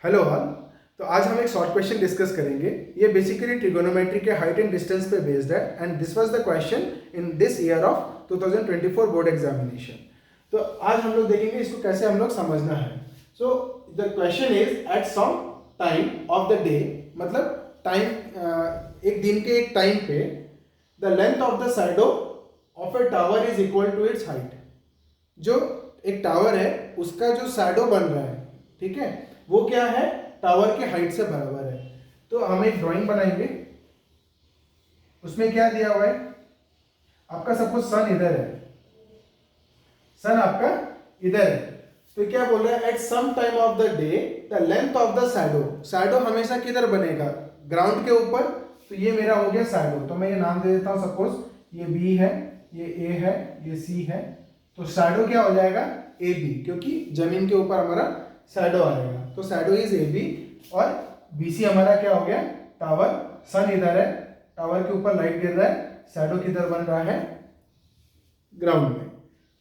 Hello all. तो आज हम एक शॉर्ट क्वेश्चन डिस्कस करेंगे। ये बेसिकली ट्रिगोनोमेट्री के हाइट एंड डिस्टेंस पे बेस्ड है and this was the question in this year of 2024 board examination. तो आज हम लोग देखेंगे इसको कैसे हम लोग समझना है। So the question is at some time of the day, मतलब टाइम एक दिन के एक टाइम पे the length of the shadow of a tower is equal to its height. जो एक टावर है उसका जो शैडो बन रहा है, ठीक है, वो क्या है, टावर के हाइट से बराबर है। तो हम एक ड्राइंग बनाएंगे। उसमें क्या दिया हुआ है, आपका सपोज सन इधर है, सन आपका इधर है। तो क्या बोल रहा है, at some time of the day the length of the shadow. Shadow हमेशा किधर बनेगा, ग्राउंड के ऊपर। तो ये मेरा हो गया शैडो। तो मैं ये नाम दे देता हूं, सपोज ये बी है, ये ए है, ये सी है। तो शैडो क्या हो जाएगा, ए बी, क्योंकि जमीन के ऊपर हमारा शैडो आएगा। तो शैडो इज ए बी। और बी सी हमारा क्या हो गया, टावर। सन इधर है, टावर के ऊपर लाइट गिर रहा है, शैडो किधर बन रहा है, ग्राउंड में।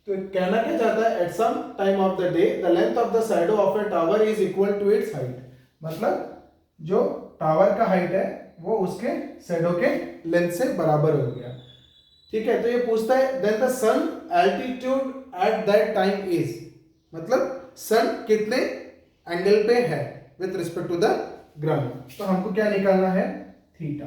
तो कहना क्या चाहता है, at some time of the day the length of the shadow of a tower is equal to its height. मतलब जो टावर का हाइट है वो उसके शैडो के लेंथ से बराबर हो गया। ठीक है। तो ये पूछता है then the sun altitude at that time is, मतलब सन कितने एंगल पे है with respect to the ground. तो हमको क्या निकालना है, थीटा।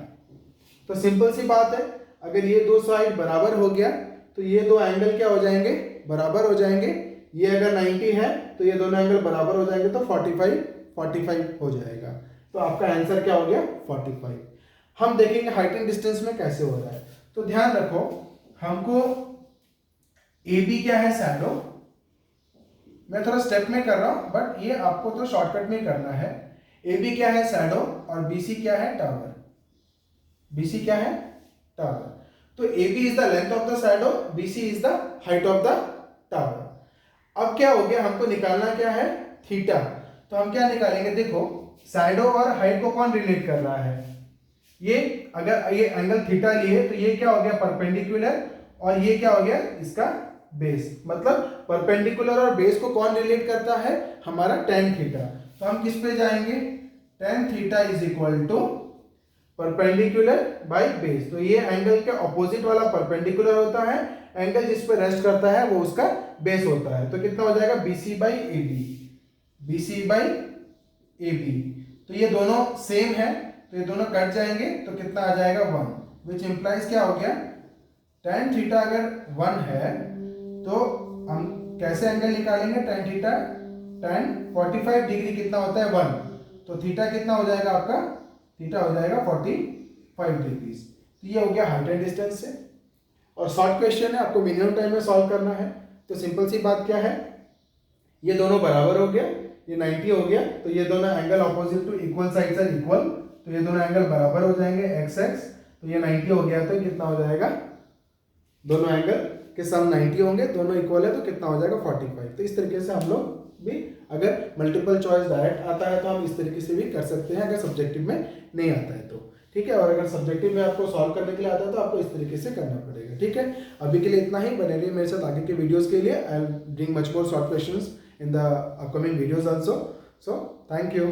तो सिंपल सी बात है, अगर ये दो साइड बराबर हो गया तो ये दो एंगल क्या हो जाएंगे, बराबर हो जाएंगे। ये अगर 90 है तो ये दोनों एंगल बराबर हो जाएंगे, तो 45 हो जाएगा। तो आपका आंसर क्या हो गया, 45। हम देखेंगे हाइट एंड डिस्टेंस में कैसे हो रहा है। तो ध्यान रखो, हमको ए बी क्या है, शैडो। मैं थोड़ा स्टेप में कर रहा हूं बट ये आपको तो शॉर्टकट में करना है। ए बी क्या है, शैडो, और बी सी क्या है, टावर। बी सी क्या है, टावर। तो A B is the length of the shadow, B C is the height of the tower. अब क्या हो गया, हमको निकालना क्या है, थीटा। तो हम क्या निकालेंगे, देखो शैडो और हाइट को कौन रिलेट कर रहा है, ये अगर ये एंगल थीटा लिए तो ये क्या हो गया, परपेंडिकुलर, और ये क्या हो गया, इसका बेस। मतलब परपेंडिकुलर और बेस को कौन रिलेट करता है, हमारा टेन थीटा। तो हम किस पे जाएंगे, tan theta is equal to perpendicular by base. तो ये एंगल के ऑपोजिट वाला परपेंडिकुलर होता है, एंगल जिस पे रेस्ट करता है वो उसका बेस होता है। तो कितना हो जाएगा, BC by A B, BC by A B. तो ये दोनों सेम है तो ये दोनों कट जाएंगे, तो कितना आ जाएगा, 1, विच इंप्लाइज क्या हो गया, टेन थीटा अगर 1 है तो हम कैसे एंगल निकालेंगे, टेन थीटा टेन 45 डिग्री कितना होता है, 1। तो थीटा कितना हो जाएगा आपका, थीटा हो जाएगा 45 डिग्री। तो ये हो गया हाइट एंड डिस्टेंस से। और शॉर्ट क्वेश्चन है, आपको मिनिमम टाइम में सॉल्व करना है। तो सिंपल सी बात क्या है, ये दोनों बराबर हो गया, ये 90 हो गया, तो ये दोनों angle opposite to equal sides are equal, तो ये दोनों एंगल बराबर हो जाएंगे, एक्स एक्स। तो ये 90 हो गया, तो कितना हो जाएगा, दोनों एंगल के सम 90 होंगे, दोनों इक्वल है, तो कितना हो जाएगा, 45। तो इस तरीके से हम लोग भी, अगर मल्टीपल चॉइस डायरेक्ट आता है तो हम इस तरीके से भी कर सकते हैं, अगर सब्जेक्टिव में नहीं आता है तो। ठीक है। और अगर सब्जेक्टिव में आपको सॉल्व करने के लिए आता है तो आपको इस तरीके से करना पड़ेगा। ठीक है। अभी के लिए इतना ही। बने रहिए मेरे साथ आगे के वीडियोस के लिए। I will bring much more short questions in the upcoming videos also. So thank you.